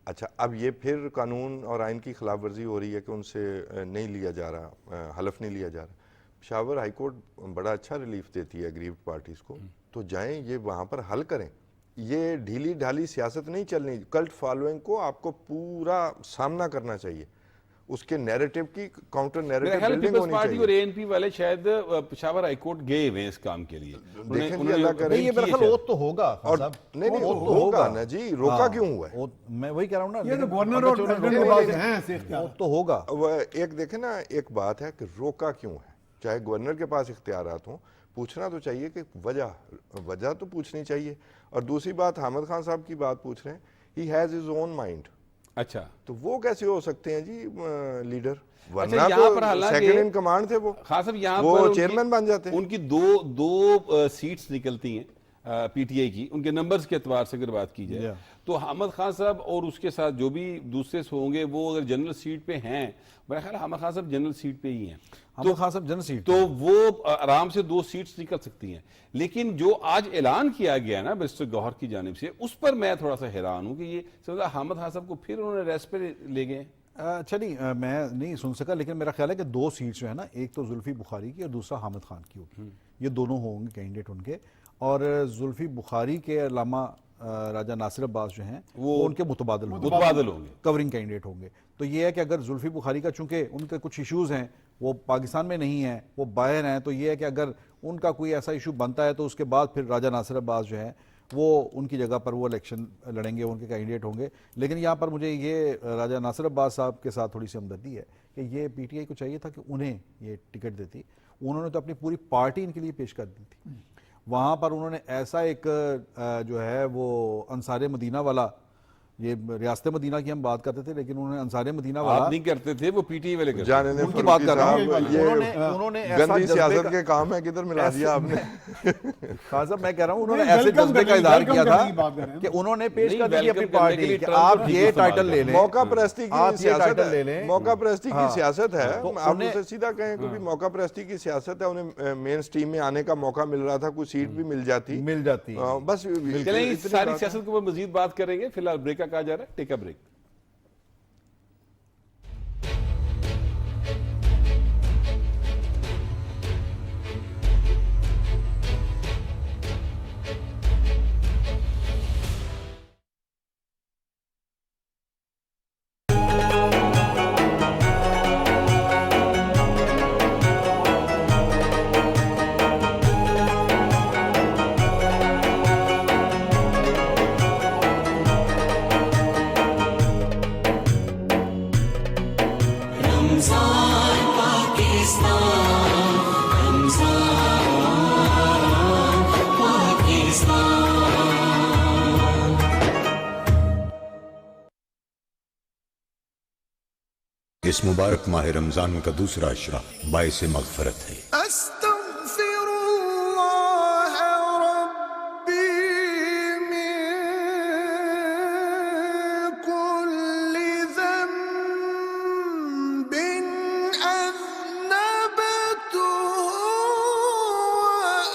اچھا, اب یہ پھر قانون اور آئین کی خلاف ورزی ہو رہی ہے کہ ان سے نہیں لیا جا رہا, حلف نہیں لیا جا رہا. پشاور ہائی کورٹ بڑا اچھا ریلیف دیتی ہے اگریوڈ پارٹیز کو, تو جائیں یہ وہاں پر حل کریں. یہ ڈھیلی ڈھالی سیاست نہیں چلنی. کلٹ فالوئنگ کو آپ کو پورا سامنا کرنا چاہیے, اس کے نیریٹو کی کاؤنٹر میرا نیریٹو خیال ہے بلڈنگ پیپلز ہونی پارٹی اور چاہیے. اے این پی والے شاید پشاور ہائی کورٹ گئے ہوئے ہیں اس کام کے لیے. دیکھیں جی اللہ کرے. نہیں, یہ میرا خیال اوت تو ہوگا خان اور صاحب, نہیں نہیں اوت تو ہوگا نا جی, روکا کیوں ہوا ہے؟ میں وہی کہہ رہا ہوں نا, یہ تو لیکن گورنر اگر اور چلو پریزیڈنٹ روکا کے ہوا پاس ہے, ہیں ایسے اختیار. اوت تو ہوگا. وہ ایک دیکھیں نا, ایک بات ہے کہ روکا کیوں ہے, چاہے گورنر کے پاس اختیارات ہوں, پوچھنا تو چاہیے کہ وجہ تو پوچھنی چاہیے. اور دوسری بات, حامد خان صاحب کی بات پوچھ رہے ہیں, he has his own mind. اچھا, تو وہ کیسے ہو سکتے ہیں جی لیڈر؟ ورنہ یہاں پر تو حالانکہ سیکنڈ ان کمانڈ تھے وہ, خان صاحب یہاں وہ پر چیئرمین بن جاتے. ان کی دو سیٹس نکلتی ہیں پی ٹی آئی کی, ان کے نمبرز کے اعتبار سے اگر بات کی جائے تو حامد خان صاحب اور اس کے ساتھ جو بھی دوسرے ہوں گے وہ اگر جنرل سیٹ پہ ہیں, میرا خیال حامد خان صاحب جنرل سیٹ پہ ہی ہیں, حامد خان صاحب جنرل سیٹ تو وہ آرام سے 2 سیٹس نکل سکتی ہیں. لیکن جو آج اعلان کیا گیا نا برسٹر گوہر کی جانب سے, اس پر میں تھوڑا سا حیران ہوں کہ یہ حامد خان صاحب کو پھر انہوں نے ریسٹ پہ لے گئے. اچھا, نہیں میں نہیں سن سکا, لیکن میرا خیال ہے کہ 2 سیٹس جو ہے نا, ایک تو زلفی بخاری کی اور دوسرا حامد خان کی ہوگی. یہ دونوں ہوں گے کینڈیڈیٹ ان کے, اور زلفی بخاری کے علامہ راجہ ناصر عباس جو ہیں وہ ان کے متبادل ہوں گے, کورنگ کینڈیڈیٹ ہوں گے. تو یہ ہے کہ اگر زلفی بخاری کا, چونکہ ان کے کچھ ایشوز ہیں, وہ پاکستان میں نہیں ہیں, وہ باہر ہیں, تو یہ ہے کہ اگر ان کا کوئی ایسا ایشو بنتا ہے تو اس کے بعد پھر راجہ ناصر عباس جو ہیں وہ ان کی جگہ پر وہ الیکشن لڑیں گے, ان کے کینڈیڈیٹ ہوں گے. لیکن یہاں پر مجھے یہ راجہ ناصر عباس صاحب کے ساتھ تھوڑی سی ہمدردی ہے کہ یہ پی ٹی آئی کو چاہیے تھا کہ انہیں یہ ٹکٹ دیتی. انہوں نے تو اپنی پوری پارٹی ان کے لیے پیش کر دی تھی. وہاں پر انہوں نے ایسا ایک جو ہے وہ انصار مدینہ والا, یہ ریاست مدینہ کی ہم بات کرتے تھے لیکن انہوں نے انصار مدینہ والا, آپ نہیں کرتے تھے, وہ پی ٹی آئی والے کرتے جانے تھے. ان کی بات کر رہا ہوں. انہوں نے گندی سیاست کے کام ہے, کدھر ملا دیا آپ نے. خان صاحب میں کہہ رہا ہوں, انہوں نے ایسے جذبے کا اظہار کیا تھا کہ انہوں نے پیش کر دی اپنی پارٹی کہ آپ یہ ٹائٹل لے لیں, موقع پرستی کی سیاست لے لیں, ہے, موقع پرستی کی سیاست ہے. آپ انہیں اسے سیدھا کہیں کہ موقع پرستی کی سیاست ہے, انہیں مین سٹریم میں آنے کا موقع مل رہا تھا, کوئی سیٹ بھی مل جاتی. بس چلیں اس ساری سیاست کے اوپر مزید بات کریں گے, فی الحال بریک کا کہا جا رہا ہے, ٹیک اے بریک. اس مبارک ماہ رمضان کا دوسرا عشرہ باعث مغفرت ہے. استغفر اللہ ربی من کل ذنب اذنبته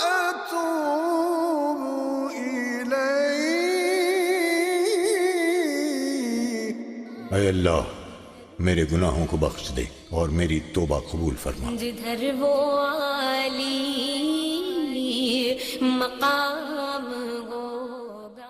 واتوب الیہ. اے اللہ میرے گناہوں کو بخش دے اور میری توبہ قبول فرما. جدھر وہ عالی مقام ہوگا.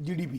GDP।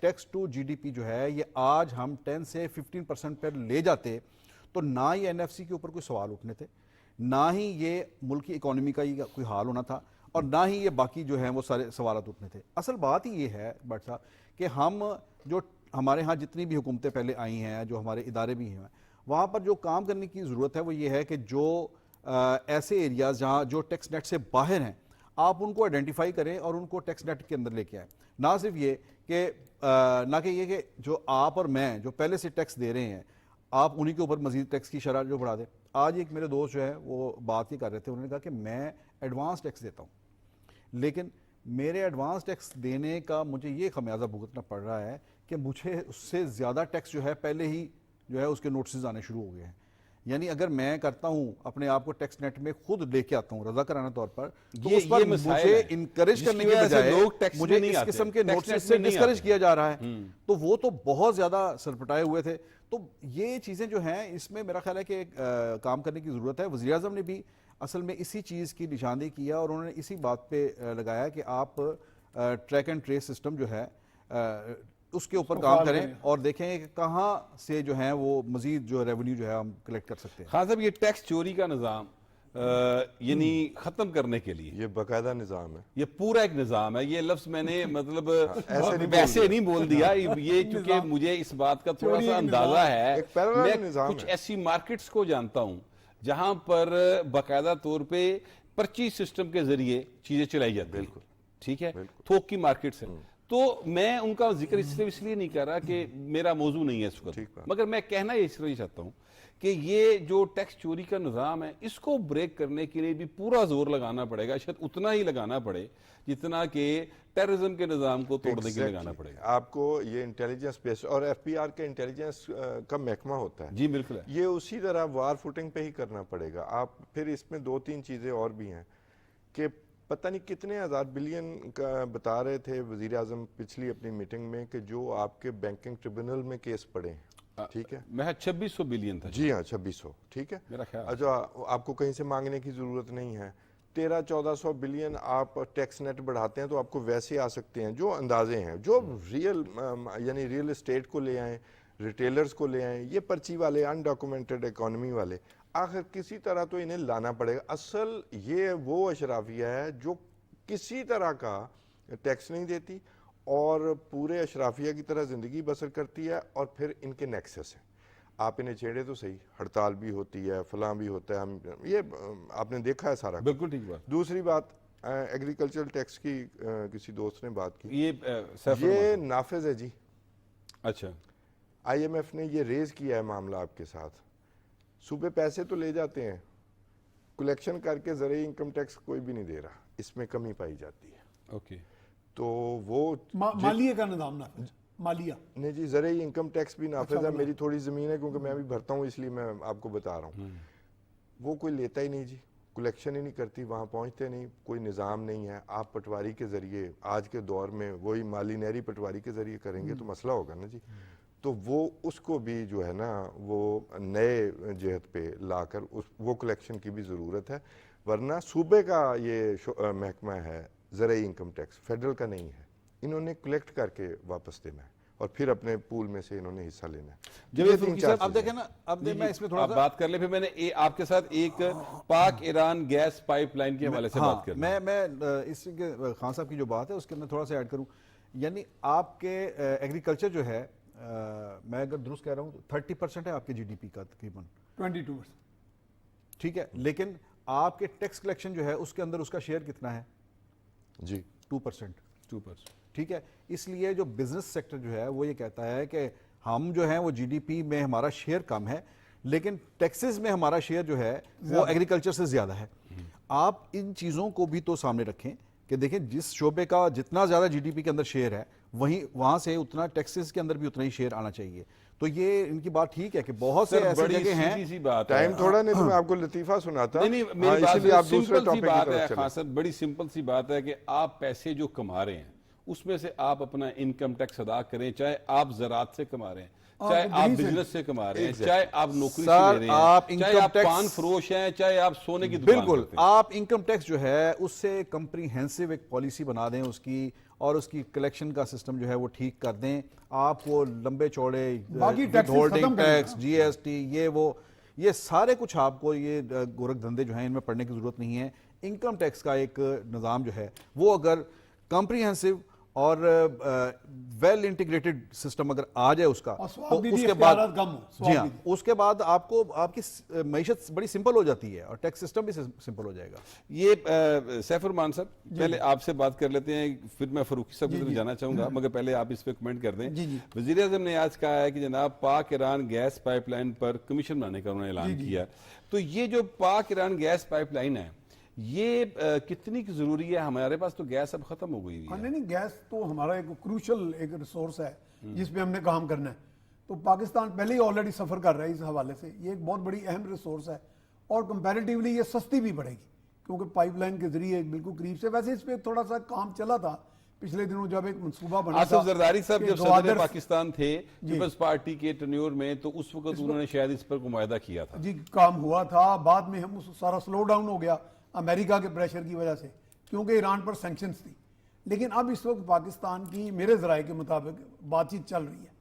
Tax to G D P جو ہے یہ آج ہم 10 سے 15% پر لے جاتے تو نہ ہی این ایف سی کے اوپر کوئی سوال اٹھنے تھے، نہ ہی یہ ملک کی اکانومی کا کوئی حال ہونا تھا، اور نہ ہی یہ باقی جو ہیں وہ سارے سوالات اٹھنے تھے۔ اصل بات ہی یہ ہے بٹ صاحب کہ ہم جو ہمارے ہاں جتنی بھی حکومتیں پہلے آئی ہیں، جو ہمارے ادارے بھی ہیں، وہاں پر جو کام کرنے کی ضرورت ہے وہ یہ ہے کہ جو ایسے ایریاز جہاں جو ٹیکس نیٹ سے باہر ہیں آپ ان کو آئیڈینٹیفائی کریں اور ان کو ٹیکس نیٹ کے اندر لے کے آئیں۔ نہ صرف یہ کہ کہ جو آپ اور میں جو پہلے سے ٹیکس دے رہے ہیں آپ انہی کے اوپر مزید ٹیکس کی شرح جو بڑھا دیں۔ آج ایک میرے دوست جو ہے وہ بات یہ کر رہے تھے، انہوں نے کہا کہ میں ایڈوانس ٹیکس دیتا ہوں، لیکن میرے ایڈوانس ٹیکس دینے کا مجھے یہ خمیازہ بھگتنا پڑ رہا ہے کہ مجھے اس سے زیادہ ٹیکس جو ہے پہلے ہی جو ہے اس کے نوٹسز آنے شروع ہو گئے ہیں۔ یعنی اگر میں کرتا ہوں اپنے آپ کو ٹیکس نیٹ میں خود لے کے آتا ہوں رضا کرانہ طور پر، تو اس پر مجھے انکریج کرنے کے بجائے مجھے اس قسم کے نوٹسز سے ڈسکریج کیا جا رہا ہے، تو وہ تو بہت زیادہ سرپٹائے ہوئے تھے۔ تو یہ چیزیں جو ہیں اس میں میرا خیال ہے کہ کام کرنے کی ضرورت ہے۔ وزیر اعظم نے بھی اصل میں اسی چیز کی نشاندہی کیا اور انہوں نے اسی بات پہ لگایا کہ آپ ٹریک اینڈ ٹریس سسٹم جو ہے اس کے اوپر کام کریں اور دیکھیں کہ کہاں سے جو ہیں وہ مزید جو ریونیو جو ہے ہم کلیکٹ کر سکتے ہیں۔ خان صاحب یہ ٹیکس چوری کا نظام یعنی ختم کرنے کے لیے یہ باقاعدہ نظام ہے، یہ پورا ایک نظام ہے۔ یہ لفظ میں نے مطلب ویسے نہیں بول دیا، یہ چونکہ مجھے اس بات کا تھوڑا سا اندازہ ہے، ایک parallel میں نظام کچھ ہے۔ ایسی مارکیٹس کو جانتا ہوں جہاں پر باقاعدہ طور پہ پرچی سسٹم کے ذریعے چیزیں چلائی جاتی ہیں، ٹھیک ہے، تھوک کی مارکیٹس ہیں۔ تو میں ان کا ذکر اس لیے نہیں کر رہا کہ میرا موضوع نہیں ہے اس وقت، مگر میں کہنا اس لیے چاہتا ہوں کہ یہ جو ٹیکس چوری کا نظام ہے اس کو بریک کرنے کے لیے بھی پورا زور لگانا پڑے گا، شاید اتنا ہی لگانا پڑے جتنا کہ ٹیررزم کے نظام کو توڑنے کے لیے لگانا پڑے گا۔ آپ کو یہ انٹیلیجنس بیس اور ایف پی آر کا انٹیلیجنس کا محکمہ ہوتا ہے، جی بالکل ہے، یہ اسی طرح وار فوٹنگ پہ ہی کرنا پڑے گا۔ آپ پھر اس میں 2-3 چیزیں اور بھی ہیں کہ پتہ نہیں کتنے ہزار بلین کا بتا رہے تھے وزیر اعظم پچھلی اپنی میٹنگ میں کہ جو آپ کے بینکنگ ٹریبونل میں کیس پڑے ہیں، ٹھیک ہے، محض 2600 بلین تھا، جی ہاں 2600، ٹھیک ہے، میرا خیال اچھا آپ کو کہیں سے مانگنے کی ضرورت نہیں ہے۔ 1300-1400 بلین آپ ٹیکس نیٹ بڑھاتے ہیں تو آپ کو ویسے آ سکتے ہیں جو اندازے ہیں، جو ریئل یعنی ریئل اسٹیٹ کو لے آئیں، ریٹیلرز کو لے آئیں، یہ پرچی والے انڈاکومنٹڈ اکانومی والے، آخر کسی طرح تو انہیں لانا پڑے گا۔ اصل یہ وہ اشرافیہ ہے جو کسی طرح کا ٹیکس نہیں دیتی اور پورے اشرافیہ کی طرح زندگی بسر کرتی ہے، اور پھر ان کے نیکسس ہیں۔ آپ انہیں چھیڑے تو صحیح، ہڑتال بھی ہوتی ہے، فلاں بھی ہوتا ہے، ہم یہ آپ نے دیکھا ہے سارا۔ بالکل ٹھیک بات۔ دوسری بات ایگریکلچرل ٹیکس کی کسی دوست نے بات کی، یہ نافذ ہے جی، اچھا آئی ایم ایف نے یہ ریز کیا ہے معاملہ آپ کے ساتھ، صوبے پیسے تو لے جاتے ہیں، کلیکشن کر کے زرعی انکم ٹیکس کوئی بھی نہیں دے رہا، اس میں کمی پائی جاتی ہے۔ اوکے، تو وہ مالیے کا نظام نافذ، مالیہ نہیں جی، زرعی انکم ٹیکس بھی نافذ ہے، میری تھوڑی زمین ہے کیونکہ میں بھی بھرتا ہوں اس لیے میں آپ کو بتا رہا ہوں، وہ کوئی لیتا ہی نہیں جی، کلیکشن ہی نہیں کرتی، وہاں پہنچتے نہیں، کوئی نظام نہیں ہے۔ آپ پٹواری کے ذریعے آج کے دور میں وہی مالی نہری پٹواری کے ذریعے کریں گے تو مسئلہ ہوگا نا جی، تو وہ اس کو بھی جو ہے نا وہ نئے جہت پہ لا کر وہ کلیکشن کی بھی ضرورت ہے، ورنہ صوبے کا یہ محکمہ ہے زرعی انکم ٹیکس، فیڈرل کا نہیں ہے، انہوں نے کلیکٹ کر کے واپس دینا ہے اور پھر اپنے پول میں سے انہوں نے حصہ لینا ہے۔ اب دیکھیں نا، اب میں اس میں تھوڑا آپ بات کر لیں، پھر میں نے آپ کے ساتھ ایک پاک ایران گیس پائپ لائن کے حوالے سے بات کرنا ہے۔ میں اس کے خان صاحب کی جو بات ہے اس کے اندر تھوڑا سا ایڈ کروں، یعنی آپ کے ایگریکلچر جو ہے، میں اگر درست کہہ رہا ہوں 30% ہے آپ کے جی ڈی پی کا تقریباً 22%، ٹھیک ہے، لیکن آپ کے ٹیکس کلیکشن جو ہے اس کے اندر اس کا شیئر کتنا ہے؟ جی 2%، ٹھیک ہے۔ اس لیے جو بزنس سیکٹر جو ہے وہ یہ کہتا ہے کہ ہم جو ہیں وہ جی ڈی پی میں ہمارا شیئر کم ہے لیکن ٹیکسز میں ہمارا شیئر جو ہے وہ ایگریکلچر سے زیادہ ہے۔ آپ ان چیزوں کو بھی تو سامنے رکھیں کہ دیکھیں جس شعبے کا جتنا زیادہ جی ڈی پی کے اندر شیئر ہے وہاں سے اتنا ٹیکسز کے اندر بھی اتنا ہی شیئر آنا چاہیے۔ تو یہ ان کی بات ٹھیک ہے کہ بہت سے ایسی جگہ ہیں، ٹائم تھوڑا نہیں تو میں آپ کو لطیفہ سناتا، نہیں میری آپ دوسرے سمپل سی ٹاپک کی بات طرف ہے چلیں۔ خان صاحب، بڑی سمپل سی بات ہے کہ آپ پیسے جو کما رہے ہیں اس میں سے آپ اپنا انکم ٹیکس ادا کریں، چاہے آپ زراعت سے کما رہے ہیں، چاہے آپ بزنس سے کما رہے ہیں، چاہے آپ نوکری سے لے رہے ہیں، چاہے آپ پان فروش ہیں، چاہے آپ سونے کی دکان بالکل کرتے ہیں۔ آپ انکم ٹیکس جو ہے اس سے کمپریہنسو ایک پالیسی بنا دیں اس کی، اور اس کی کلیکشن کا سسٹم جو ہے وہ ٹھیک کر دیں. آپ وہ لمبے چوڑے باقی taxes ہولڈنگ ختم کریں. ٹیکس جی ایس ٹی یہ سارے کچھ آپ کو یہ گورکھ دھندے جو ہیں ان میں پڑھنے کی ضرورت نہیں ہے. انکم ٹیکس کا ایک نظام جو ہے وہ اگر کمپریہنسو اور ویل انٹیگریٹڈ سسٹم اگر آ جائے اس کا اور سواد تو بھی اس دی کے بعد اختیارات کم ہو، سواد جی ہاں بھی دی. اس کے بعد آپ کی معیشت بڑی سمپل ہو جاتی ہے اور ٹیکس سسٹم بھی سمپل ہو جائے گا. یہ سیف الرحمان صاحب پہلے آپ سے بات کر لیتے ہیں, پھر میں فروخی صاحب کی طرف جانا چاہوں گا, مگر پہلے آپ اس پہ کمنٹ کر دیں. وزیر اعظم نے آج کہا ہے کہ جناب پاک ایران گیس پائپ لائن پر کمیشن بنانے کا انہوں نے اعلان کیا. تو یہ جو پاک ایران گیس پائپ لائن ہے یہ کتنی کی ضروری ہے؟ ہمارے پاس تو گیس اب ختم ہو گئی ہے. نہیں, گیس تو ہمارا ایک کروشل ایک ریسورس ہے جس پہ ہم نے کام کرنا ہے. تو پاکستان پہلے ہی آلریڈی سفر کر رہا ہے اس حوالے سے. یہ ایک بہت بڑی اہم ریسورس ہے اور کمپیریٹیولی یہ سستی بھی پڑے گی کیونکہ پائپ لائن کے ذریعے بالکل قریب سے. ویسے اس پہ تھوڑا سا کام چلا تھا پچھلے دنوں جب ایک منصوبہ بنا تھا. آصف زرداری صاحب کہ جب صدر گوادر پاکستان تھے پیپلز پارٹی کے ٹینیور میں, تو اس وقت انہوں نے شاید اس پر کوئی معاہدہ کیا تھا. جی کام ہوا تھا, بعد میں ہم سارا سلو ڈاؤن ہو گیا امریکہ کے پریشر کی وجہ سے کیونکہ ایران پر سینکشنز تھی. لیکن اب اس وقت پاکستان کی میرے ذرائع کے مطابق بات چیت چل رہی ہے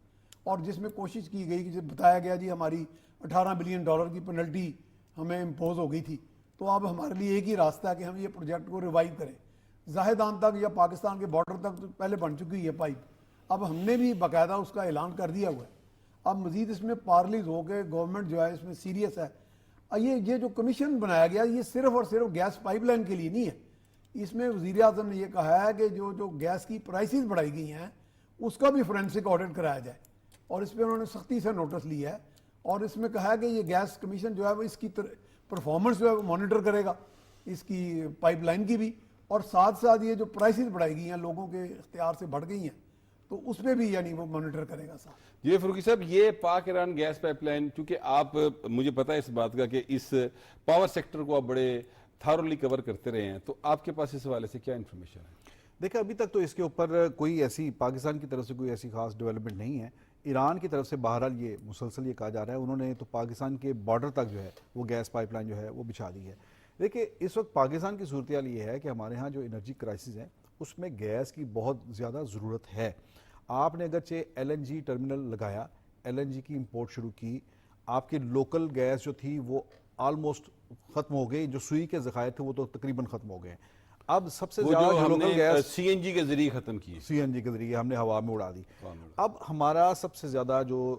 اور جس میں کوشش کی گئی کہ جب بتایا گیا جی ہماری $18 بلین کی پینلٹی ہمیں امپوز ہو گئی تھی, تو اب ہمارے لیے ایک ہی راستہ ہے کہ ہم یہ پروجیکٹ کو ریوائیو کریں. زاہدان تک یا پاکستان کے بارڈر تک تو پہلے بن چکی ہے پائپ, اب ہم نے بھی باقاعدہ اس کا اعلان کر دیا ہوا ہے. اب مزید اس میں پارلیز ہو کے گورنمنٹ جو ہے اس میں سیریس ہے. یہ جو کمیشن بنایا گیا یہ صرف اور صرف گیس پائپ لائن کے لیے نہیں ہے. اس میں وزیر اعظم نے یہ کہا ہے کہ جو گیس کی پرائسز بڑھائی گئی ہیں اس کا بھی فورینسک آڈٹ کرایا جائے, اور اس پہ انہوں نے سختی سے نوٹس لیا ہے. اور اس میں کہا ہے کہ یہ گیس کمیشن جو ہے وہ اس کی پرفارمنس جو ہے وہ مانیٹر کرے گا اس کی پائپ لائن کی بھی, اور ساتھ ساتھ یہ جو پرائسز بڑھائی گئی ہیں لوگوں کے اختیار سے بڑھ گئی ہیں تو اس پہ بھی یعنی وہ مانیٹر کرے گا صاحب. جی فروخی صاحب, یہ پاک ایران گیس پائپ لائن, چونکہ آپ مجھے پتا ہے اس بات کا کہ اس پاور سیکٹر کو آپ بڑے تھارلی کور کرتے رہے ہیں, تو آپ کے پاس اس حوالے سے کیا انفارمیشن ہے؟ دیکھیں ابھی تک تو اس کے اوپر کوئی ایسی پاکستان کی طرف سے کوئی ایسی خاص ڈیولپمنٹ نہیں ہے. ایران کی طرف سے بہرحال یہ مسلسل یہ کہا جا رہا ہے انہوں نے تو پاکستان کے بارڈر تک جو ہے وہ گیس پائپ لائن جو ہے وہ بچھا دی ہے. دیکھیں اس وقت پاکستان کی صورتحال یہ ہے کہ ہمارے ہاں جو انرجی کرائسس ہے اس میں گیس کی بہت زیادہ ضرورت ہے. آپ نے اگرچہ ایل این جی ٹرمینل لگایا, ایل این جی کی امپورٹ شروع کی, آپ کی لوکل گیس جو تھی وہ آلموسٹ ختم ہو گئی, جو سوئی کے ذخائر تھے وہ تو تقریباً ختم ہو گئے. اب سب سے زیادہ جو لوکل گیس سی این جی کے ذریعے ختم کی, سی این جی کے ذریعے ہم نے ہوا میں اڑا دی. اب ہمارا سب سے زیادہ جو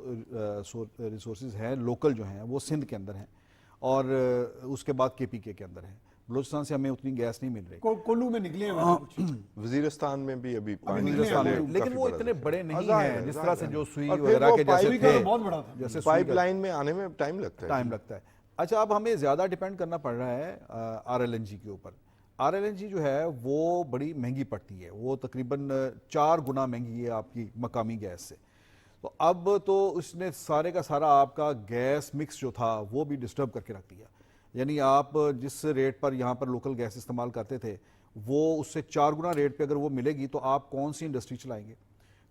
ریسورسز ہیں لوکل جو ہیں وہ سندھ کے اندر ہیں اور اس کے بعد کے پی کے اندر ہیں. بلوچستان سے ہمیں اتنی گیس نہیں مل رہی. کولو میں نکلے ہیں وزیرستان میں بھی ابھی لیکن وہ اتنے بڑے نہیں ہیں جس طرح سے جو سوئی اور پھر وغیرہ وہ کے جیسے پائپ تھے, بہت بڑا تھا. جیسے پائپ لائن میں آنے میں ٹائم لگتا ہے. اچھا اب ہمیں زیادہ ڈیپینڈ کرنا پڑ رہا ہے آر ایل این جی کے اوپر. آر ایل این جی جو ہے وہ بڑی مہنگی پڑتی ہے, وہ تقریباً 4 گنا مہنگی ہے آپ کی مقامی گیس سے. تو اب تو اس نے سارے کا سارا آپ کا گیس مکس جو تھا وہ بھی ڈسٹرب کر کے رکھ دیا. یعنی آپ جس ریٹ پر یہاں پر لوکل گیس استعمال کرتے تھے وہ اس سے 4 گنا ریٹ پہ اگر وہ ملے گی تو آپ کون سی انڈسٹری چلائیں گے,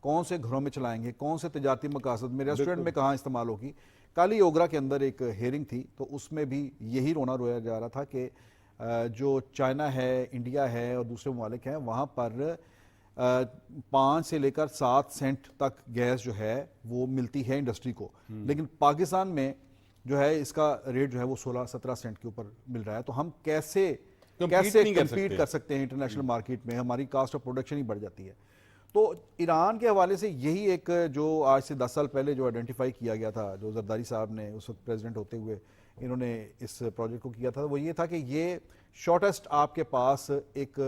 کون سے گھروں میں چلائیں گے, کون سے تجارتی مقاصد میں, ریسٹورنٹ میں کہاں استعمال ہوگی. کل ہی اوگرا کے اندر ایک ہیئرنگ تھی تو اس میں بھی یہی رونا رویا جا رہا تھا کہ جو چائنا ہے, انڈیا ہے اور دوسرے ممالک ہیں وہاں پر 5 سے لے کر 7 سینٹ تک گیس جو ہے وہ ملتی ہے انڈسٹری کو, لیکن پاکستان میں جو ہے اس کا ریٹ جو ہے وہ 16-17 سینٹ کے اوپر مل رہا ہے. تو ہم کیسے کمپیٹ کر سکتے ہیں انٹرنیشنل مارکیٹ میں, ہماری کاسٹ آف پروڈکشن ہی بڑھ جاتی ہے. تو ایران کے حوالے سے یہی ایک جو آج سے 10 سال پہلے جو آئیڈینٹیفائی کیا گیا تھا, جو زرداری صاحب نے اس وقت پریزیڈنٹ ہوتے ہوئے انہوں نے اس پروجیکٹ کو کیا تھا, وہ یہ تھا کہ یہ شارٹیسٹ آپ کے پاس ایک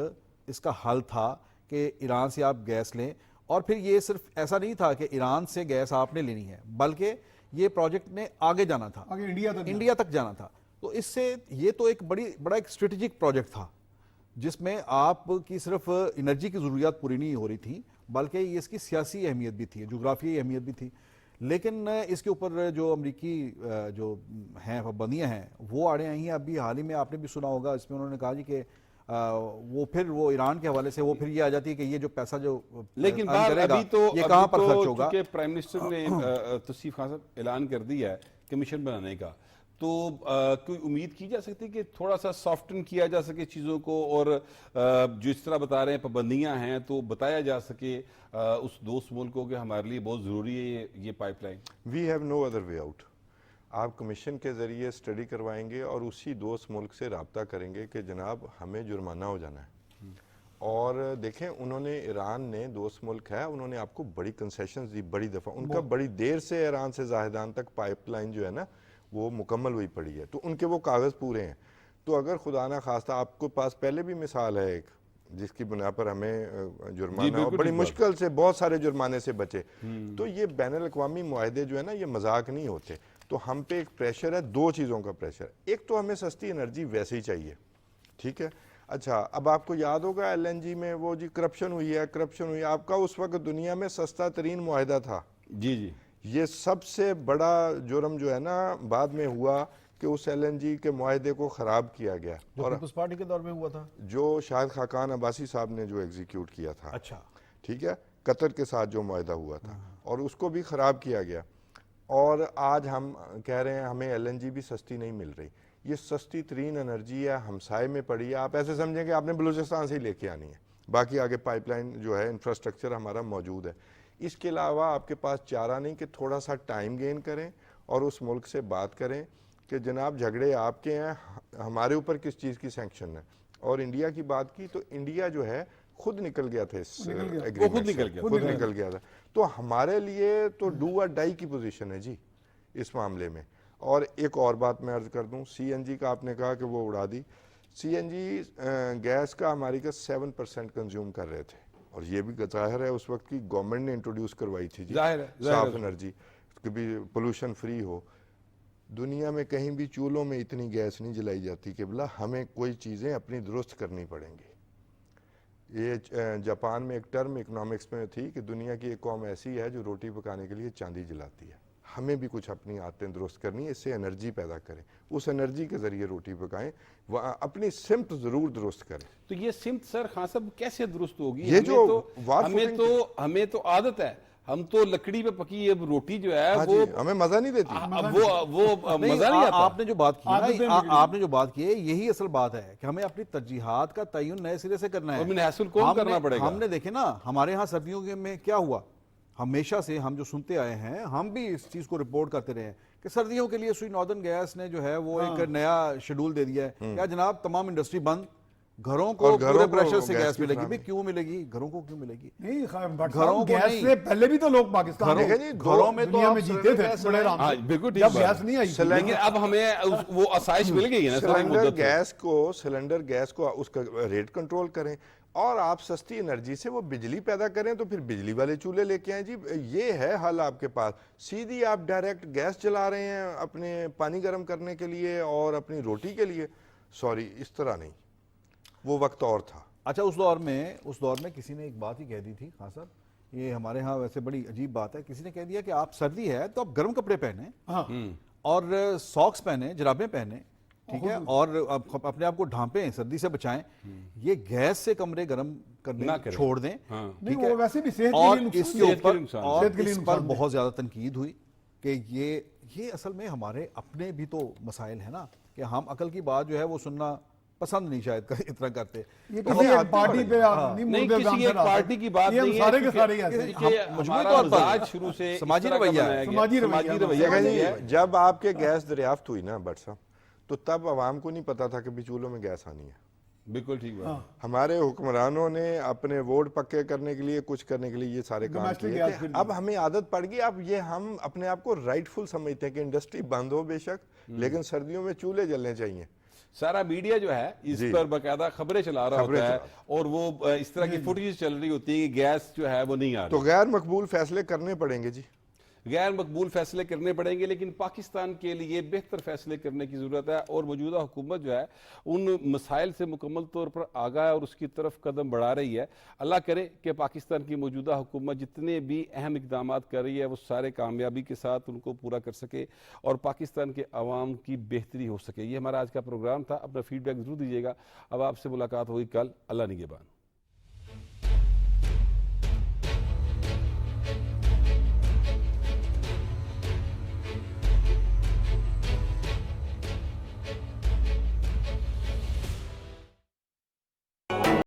اس کا حل تھا کہ ایران سے آپ گیس لیں. اور پھر یہ صرف ایسا نہیں تھا کہ ایران سے گیس آپ نے لینی ہے, بلکہ یہ پروجیکٹ نے آگے جانا تھا, انڈیا تک جانا تھا. تو اس سے یہ تو ایک بڑا ایک اسٹریٹجک پروجیکٹ تھا جس میں آپ کی صرف انرجی کی ضروریات پوری نہیں ہو رہی تھی بلکہ یہ اس کی سیاسی اہمیت بھی تھی, جغرافیائی اہمیت بھی تھی. لیکن اس کے اوپر جو امریکی جو ہیں پابندیاں ہیں وہ آڑے آئی ہیں. ابھی حال ہی میں آپ نے بھی سنا ہوگا, اس میں انہوں نے کہا جی کہ وہ ایران کے حوالے سے وہ پھر یہ آ جاتی ہے کہ یہ جو پیسہ جو لیکن ابھی تو یہ کہاں پر خرچ ہوگا. چونکہ پرائم منسٹر نے توصیف خان صاحب اعلان کر دیا ہے کمیشن بنانے کا, تو کوئی امید کی جا سکتی کہ تھوڑا سا سافٹن کیا جا سکے چیزوں کو، اور جو اس طرح بتا رہے ہیں پابندیاں ہیں تو بتایا جا سکے اس دوست ملک کو کہ ہمارے لیے بہت ضروری ہے یہ pipeline? We have no other way out. آپ کمیشن کے ذریعے اسٹڈی کروائیں گے اور اسی دوست ملک سے رابطہ کریں گے کہ جناب ہمیں جرمانہ ہو جانا ہے. اور دیکھیں انہوں نے، ایران نے دوست ملک ہے، انہوں نے آپ کو بڑی کنسیشنز دی بڑی دفعہ. ان کا بڑی دیر سے ایران سے زاہدان تک پائپ لائن جو ہے نا وہ مکمل ہوئی پڑی ہے، تو ان کے وہ کاغذ پورے ہیں. تو اگر خدا نہ خواستہ آپ کو پاس پہلے بھی مثال ہے ایک جس کی بنا پر ہمیں جرمانہ اور بڑی مشکل سے بہت سارے جرمانے سے بچے. تو یہ بین الاقوامی معاہدے جو ہے نا یہ مذاق نہیں ہوتے. تو ہم پہ ایک پریشر ہے، دو چیزوں کا پریشر. ایک تو ہمیں سستی انرجی ویسے ہی چاہیے، ٹھیک ہے. اچھا اب آپ کو یاد ہوگا ایل این جی میں وہ جی کرپشن ہوئی ہے، آپ کا اس وقت دنیا میں سستا ترین معاہدہ تھا. جی یہ سب سے بڑا جرم جو ہے نا بعد میں ہوا کہ اس ایل این جی کے معاہدے کو خراب کیا گیا، جو پیپلز پارٹی کے دور میں ہوا تھا، جو شاہد خاقان عباسی صاحب نے جو ایگزیکیوٹ کیا تھا. اچھا ٹھیک ہے، قطر کے ساتھ جو معاہدہ ہوا تھا اور اس کو بھی خراب کیا گیا. اور آج ہم کہہ رہے ہیں ہمیں ایل این جی بھی سستی نہیں مل رہی. یہ سستی ترین انرجی ہے، ہمسائے میں پڑی ہے. آپ ایسے سمجھیں کہ آپ نے بلوچستان سے ہی لے کے آنی ہے، باقی آگے پائپ لائن جو ہے انفراسٹرکچر ہمارا موجود ہے. اس کے علاوہ آپ کے پاس چارہ نہیں کہ تھوڑا سا ٹائم گین کریں اور اس ملک سے بات کریں کہ جناب جھگڑے آپ کے ہیں، ہمارے اوپر کس چیز کی سینکشن ہے. اور انڈیا کی بات کی تو انڈیا جو ہے خود نکل گیا تھا اس خود نکل گیا تھا. تو ہمارے لیے تو ڈو اور ڈائی کی پوزیشن ہے جی اس معاملے میں. اور ایک اور بات میں عرض کر دوں، سی این جی کا آپ نے کہا کہ وہ اڑا دی. سی این جی گیس کا ہماری کا 7% کنزیوم کر رہے تھے، اور یہ بھی ظاہر ہے اس وقت کی گورنمنٹ نے انٹروڈیوس کروائی تھی جی صاف انرجی کہ بھی پولوشن فری ہو. دنیا میں کہیں بھی چولہوں میں اتنی گیس نہیں جلائی جاتی کہ بلا ہمیں کوئی چیزیں اپنی درست کرنی پڑیں گی. یہ جاپان میں ایک ٹرم اکنامکس میں تھی کہ دنیا کی ایک قوم ایسی ہے جو روٹی پکانے کے لیے چاندی جلاتی ہے. ہمیں بھی کچھ اپنی عادتیں درست کرنی ہے، اس سے انرجی پیدا کریں، اس انرجی کے ذریعے روٹی پکائیں، اپنی سمت ضرور درست کریں. تو یہ سمت سر خان صاحب کیسے درست ہوگی؟ یہ جو ہمیں تو عادت ہے، ہم تو لکڑی پہ پکی اب روٹی جو ہے وہ ہمیں مزہ نہیں دیتی. وہ مزہ نہیں آتا. آپ نے جو بات کی آپ نے جو بات کی ہے یہی اصل بات ہے کہ ہمیں اپنی ترجیحات کا تعین نئے سرے سے کرنا ہے، منحصر کون کرنا پڑے گا. ہم نے دیکھے نا ہمارے ہاں سردیوں میں کیا ہوا، ہمیشہ سے ہم جو سنتے آئے ہیں، ہم بھی اس چیز کو رپورٹ کرتے رہے ہیں کہ سردیوں کے لیے سوئی ناردرن گیس نے جو ہے وہ ایک نیا شیڈول دے دیا ہے. کیا جناب تمام انڈسٹری بند، گھروں کو پورے پریشر سے گیس ملے گی. کیوں ملے گی؟ گھروں کو کیوں ملے گی؟ نہیں گھروں گیس سے پہلے بھی تو لوگ پاکستان گھروں میں دنیا میں جیتے تھے بڑے آرام سے، بالکل جب گیس نہیں آئی. لیکن اب ہمیں وہ آسائش مل گئی ہے نا. سلنڈر گیس کو اس کا ریٹ کنٹرول کریں اور آپ سستی انرجی سے وہ بجلی پیدا کریں تو پھر بجلی والے چولہے لے کے آئیں جی. یہ ہے حل آپ کے پاس. سیدھی آپ ڈائریکٹ گیس چلا رہے ہیں اپنے پانی گرم کرنے کے لیے اور اپنی روٹی کے لیے. سوری، اس طرح نہیں، وہ وقت اور تھا. اچھا اس دور میں کسی نے ایک بات ہی کہہ دی تھی خان صاحب، یہ ہمارے ہاں ویسے بڑی عجیب بات ہے. کسی نے کہہ دیا کہ آپ سردی ہے تو آپ گرم کپڑے پہنیں اور ساکس پہنیں، جرابیں پہنیں، ٹھیک ہے، اور اپنے آپ کو ڈھانپیں، سردی سے بچائیں. یہ گیس سے کمرے گرم کرنے چھوڑ دیں، ٹھیک ہے. ویسے بھی صحت اور کے اس کے اوپر اور اس پر بہت زیادہ تنقید ہوئی کہ یہ اصل میں ہمارے اپنے بھی تو مسائل ہیں نا کہ ہم عقل کی بات جو ہے وہ سننا پسند نہیں شاید اتنا کرتے. یہ کسی ایک پارٹی پہ نہیں، کسی ایک پارٹی کی بات نہیں ہے، سارے کے سارے مجموعی طور پر شروع سے سماجی رویہ ہے. جب آپ کے گیس دریافت ہوئی نا بٹ صاحب تو تب عوام کو نہیں پتا تھا کہ بھی چولہوں میں گیس آنی ہے. بالکل ٹھیک بات. ہمارے حکمرانوں نے اپنے ووٹ پکے کرنے کے لیے کچھ کرنے کے لیے یہ سارے کام کیے. اب ہمیں عادت پڑ گئی. اب یہ ہم اپنے آپ کو رائٹ فل سمجھتے ہیں کہ انڈسٹری بند ہو بے شک، لیکن سردیوں میں چولہے جلنے چاہیے. سارا میڈیا جو ہے اس پر باقاعدہ خبریں چلا رہا ہوتا ہے اور وہ اس طرح کی فوٹیج چل رہی ہوتی ہے کہ گیس جو ہے وہ نہیں آ رہی. تو غیر مقبول فیصلے کرنے پڑیں گے جی، غیر مقبول فیصلے کرنے پڑیں گے، لیکن پاکستان کے لیے بہتر فیصلے کرنے کی ضرورت ہے. اور موجودہ حکومت جو ہے ان مسائل سے مکمل طور پر آگاہ ہے اور اس کی طرف قدم بڑھا رہی ہے. اللہ کرے کہ پاکستان کی موجودہ حکومت جتنے بھی اہم اقدامات کر رہی ہے وہ سارے کامیابی کے ساتھ ان کو پورا کر سکے اور پاکستان کے عوام کی بہتری ہو سکے. یہ ہمارا آج کا پروگرام تھا. اپنا فیڈ بیک ضرور دیجیے گا. اب آپ سے ملاقات ہوگی کل. اللہ نگہبان.